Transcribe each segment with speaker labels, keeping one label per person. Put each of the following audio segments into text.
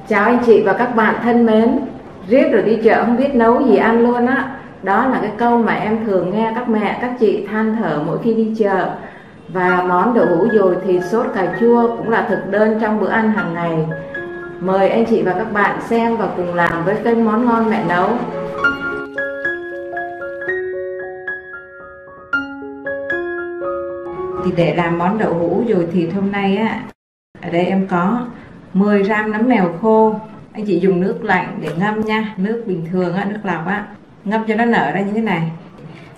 Speaker 1: Chào anh chị và các bạn thân mến. Riết rồi đi chợ không biết nấu gì ăn luôn á. Đó là cái câu mà em thường nghe các mẹ, các chị than thở mỗi khi đi chợ. Và món đậu hũ dồi thịt sốt cà chua cũng là thực đơn trong bữa ăn hàng ngày. Mời anh chị và các bạn xem và cùng làm với kênh Món Ngon Mẹ Nấu. Thì để làm món đậu hũ dồi thịt hôm nay á, ở đây em có 10 gram nấm mèo khô. Anh chị dùng nước lạnh để ngâm nha, nước bình thường á, nước lọc á, ngâm cho nó nở ra như thế này.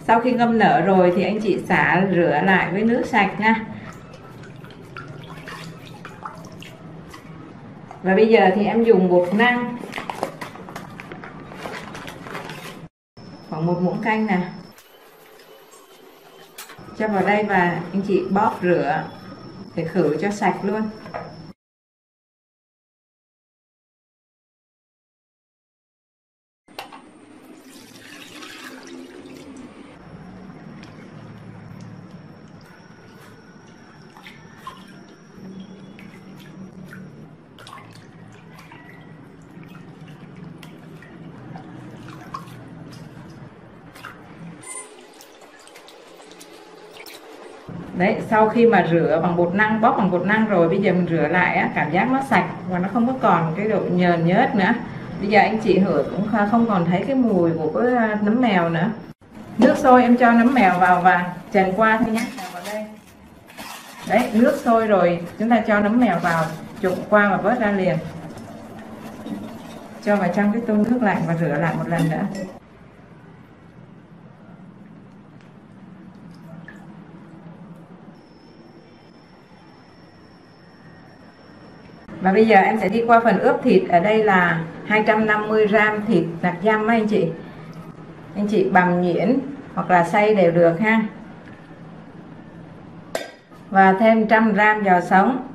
Speaker 1: Sau khi ngâm nở rồi thì anh chị xả rửa lại với nước sạch nha. Và bây giờ thì em dùng bột năng khoảng 1 muỗng canh nè, cho vào đây và anh chị bóp rửa để khử cho sạch luôn. Đấy, sau khi mà rửa bằng bột năng, bóp bằng bột năng rồi, bây giờ mình rửa lại á, cảm giác nó sạch và nó không có còn cái độ nhờn nhớt nữa. Bây giờ anh chị hửi cũng không còn thấy cái mùi của cái nấm mèo nữa. Nước sôi em cho nấm mèo vào và trần qua thôi nhé. Vào đây. Đấy, nước sôi rồi chúng ta cho nấm mèo vào, trụng qua và vớt ra liền. Cho vào trong cái tô nước lạnh và rửa lại một lần nữa. Và bây giờ em sẽ đi qua phần ướp thịt. Ở đây là 250 gram thịt nạc dăm anh chị. Anh chị bằm nhuyễn hoặc là xay đều được ha. Và thêm 100 gram giò sống.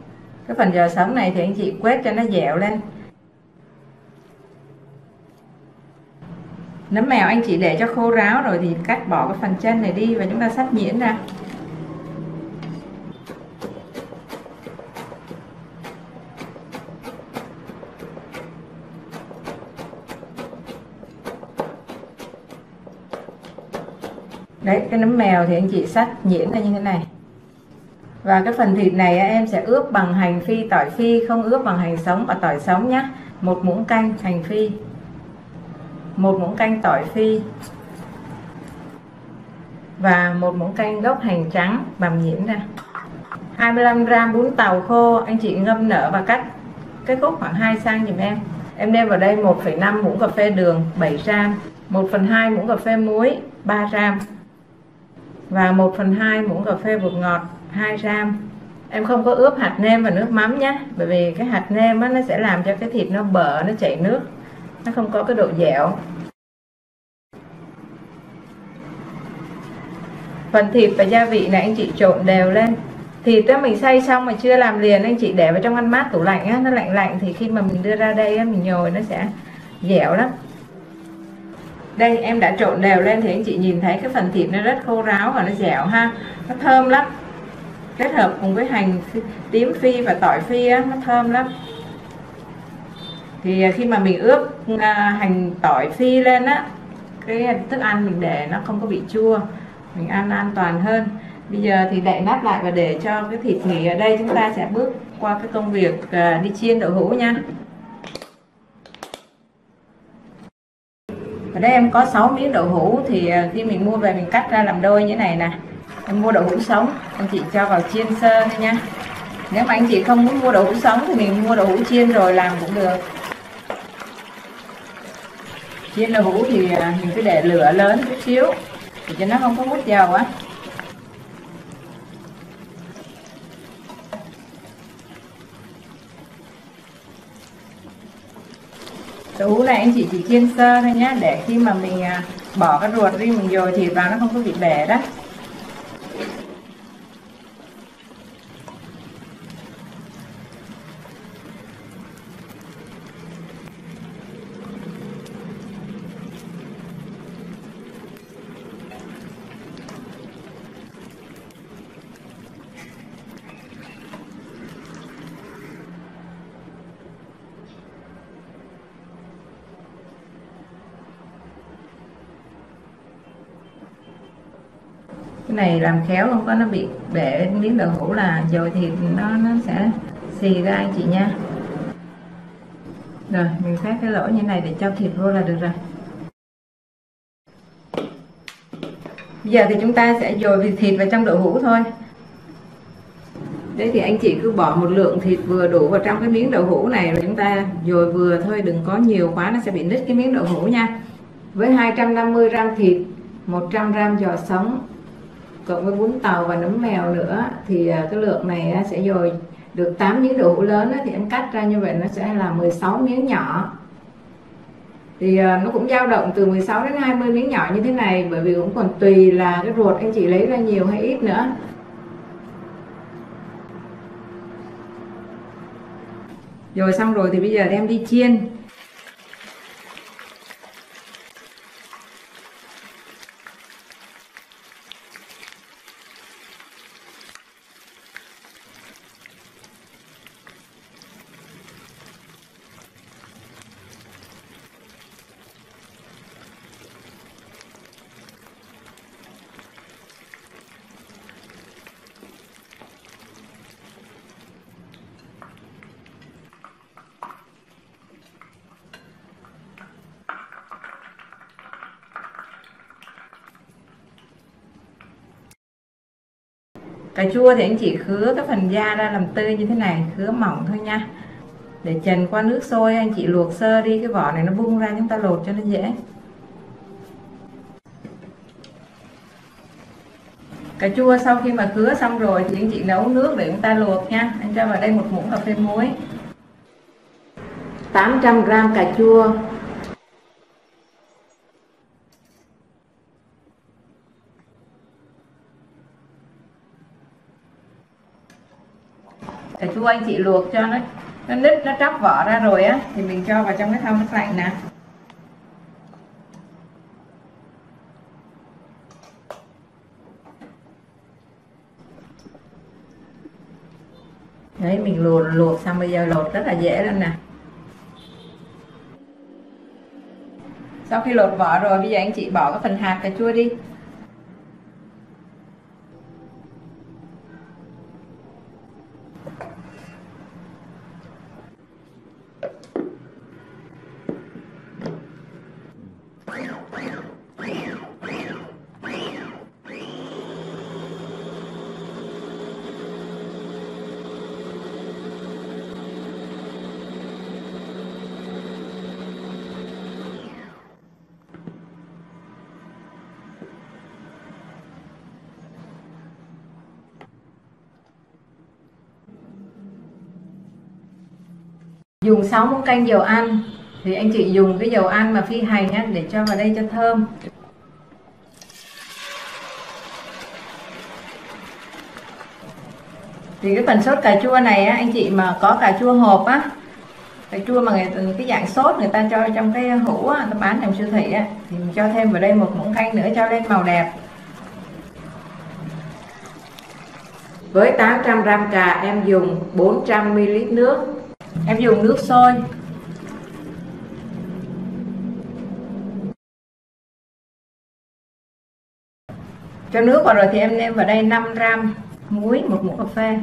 Speaker 1: Cái phần giò sống này thì anh chị quét cho nó dẻo lên. Nấm mèo anh chị để cho khô ráo rồi thì cắt bỏ cái phần chân này đi và chúng ta xắt nhuyễn ra. Đấy, cái nấm mèo thì anh chị xắt nhuyễn ra như thế này. Và cái phần thịt này em sẽ ướp bằng hành phi, tỏi phi, không ướp bằng hành sống và tỏi sống nhé. 1 muỗng canh hành phi, 1 muỗng canh tỏi phi và 1 muỗng canh gốc hành trắng bằm nhuyễn ra. 25 gram bún tàu khô anh chị ngâm nở và cắt cái khúc khoảng 2 cm giùm em. Em nêm vào đây 1,5 muỗng cà phê đường 7 gram, 1/2 muỗng cà phê muối 3 gram và 1/2 muỗng cà phê bột ngọt 2 gram. Em không có ướp hạt nêm và nước mắm nhé, bởi vì cái hạt nêm á, nó sẽ làm cho cái thịt nó bở, nó chảy nước, nó không có cái độ dẻo. Phần thịt và gia vị này anh chị trộn đều lên. Thịt đó mình xay xong mà chưa làm liền, anh chị để vào trong ngăn mát tủ lạnh á, nó lạnh lạnh thì khi mà mình đưa ra đây á, mình nhồi nó sẽ dẻo lắm. Đây em đã trộn đều lên thì anh chị nhìn thấy cái phần thịt nó rất khô ráo và nó dẻo ha, nó thơm lắm. Kết hợp cùng với hành tím phi và tỏi phi á, nó thơm lắm. Thì khi mà mình ướp hành tỏi phi lên á, cái thức ăn mình để nó không có bị chua, mình ăn an toàn hơn. Bây giờ thì đậy nắp lại và để cho cái thịt nghỉ ở đây. Chúng ta sẽ bước qua cái công việc đi chiên đậu hũ nha. Ở đây em có 6 miếng đậu hũ thì khi mình mua về mình cắt ra làm đôi như thế này nè. Em mua đậu hũ sống, anh chị cho vào chiên sơ thôi nha. Nếu mà anh chị không muốn mua đậu hũ sống thì mình mua đậu hũ chiên rồi làm cũng được. Chiên đậu hũ thì mình cứ để lửa lớn chút xíu để cho nó không có hút dầu á. Đậu hũ này anh chị chỉ chiên sơ thôi nhé, để khi mà mình bỏ cái ruột đi mình dồi thịt vào nó không có bị bể đó. Cái này làm khéo không có nó bị bể miếng đậu hũ là dồi thịt nó sẽ xì ra anh chị nha. Rồi mình khoét cái lỗ như này để cho thịt vô là được rồi. Bây giờ thì chúng ta sẽ dồi thịt vào trong đậu hũ thôi. Đấy thì anh chị cứ bỏ một lượng thịt vừa đủ vào trong cái miếng đậu hũ này, rồi chúng ta dồi vừa thôi, đừng có nhiều quá nó sẽ bị nứt cái miếng đậu hũ nha. Với 250g thịt, 100g giò sống cộng với bún tàu và nấm mèo nữa thì cái lượng này sẽ dồi được 8 miếng đậu hũ lớn thì em cắt ra như vậy nó sẽ là 16 miếng nhỏ. Thì nó cũng dao động từ 16 đến 20 miếng nhỏ như thế này, bởi vì cũng còn tùy là cái ruột anh chị lấy ra nhiều hay ít nữa. Rồi xong rồi thì bây giờ đem đi chiên. Cà chua thì anh chị khứa cái phần da ra làm tươi như thế này, khứa mỏng thôi nha. Để chần qua nước sôi anh chị luộc sơ đi, cái vỏ này nó bung ra chúng ta lột cho nó dễ. Cà chua sau khi mà khứa xong rồi thì anh chị nấu nước để chúng ta luộc nha. Anh cho vào đây một muỗng cà phê muối, 800g cà chua, cà chua anh chị luộc cho nó nứt, nó tróc vỏ ra rồi á thì mình cho vào trong cái thau nước lạnh nè. Đấy, mình luộc xong bây giờ lột rất là dễ luôn nè. Sau khi lột vỏ rồi bây giờ anh chị bỏ cái phần hạt cà chua đi. Dùng 6 muỗng canh dầu ăn thì anh chị dùng cái dầu ăn mà phi hành á, để cho vào đây cho thơm. Thì cái phần sốt cà chua này á, anh chị mà có cà chua hộp á, cà chua mà cái dạng sốt người ta cho trong cái hũ á, ta bán trong siêu thị á, thì mình cho thêm vào đây một muỗng canh nữa cho lên màu đẹp. Với 800g cà em dùng 400ml nước. Em dùng nước sôi. Cho nước vào rồi thì em nêm vào đây 5g muối, 1 muỗng cà phê,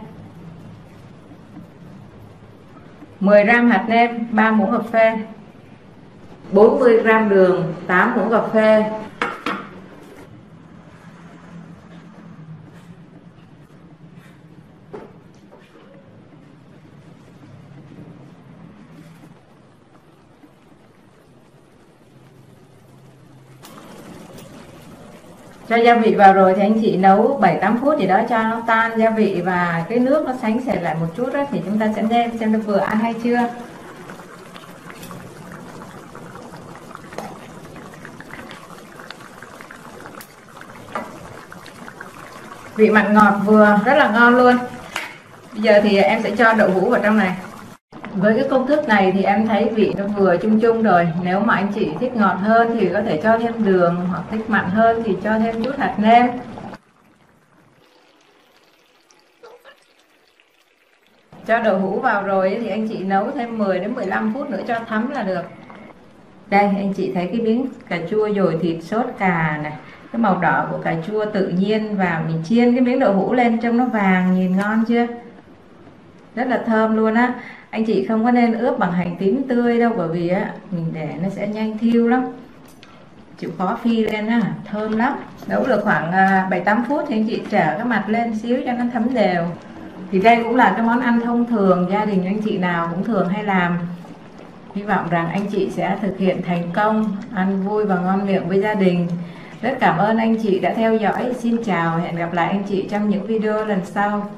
Speaker 1: 10g hạt nêm, 3 muỗng cà phê, 40g đường, 8 muỗng cà phê, cho gia vị vào rồi thì anh chị nấu 7-8 phút gì đó cho nó tan gia vị và cái nước nó sánh sệt lại một chút đó, thì chúng ta sẽ nêm xem nó vừa ăn hay chưa. Vị mặn ngọt vừa, rất là ngon luôn. Bây giờ thì em sẽ cho đậu hũ vào trong này. Với cái công thức này thì em thấy vị nó vừa chung chung rồi. Nếu mà anh chị thích ngọt hơn thì có thể cho thêm đường, hoặc thích mặn hơn thì cho thêm chút hạt nêm. Cho đậu hũ vào rồi thì anh chị nấu thêm 10 đến 15 phút nữa cho thấm là được. Đây anh chị thấy cái miếng cà chua dồi thịt sốt cà này, cái màu đỏ của cà chua tự nhiên vào, mình chiên cái miếng đậu hũ lên trông nó vàng, nhìn ngon chưa, rất là thơm luôn á. Anh chị không có nên ướp bằng hành tím tươi đâu, bởi vì á mình để nó sẽ nhanh thiêu lắm, chịu khó phi lên á, thơm lắm. Nấu được khoảng 7-8 phút thì anh chị trở cái mặt lên xíu cho nó thấm đều. Thì đây cũng là cái món ăn thông thường, gia đình anh chị nào cũng thường hay làm. Hy vọng rằng anh chị sẽ thực hiện thành công, ăn vui và ngon miệng với gia đình. Rất cảm ơn anh chị đã theo dõi. Xin chào, hẹn gặp lại anh chị trong những video lần sau.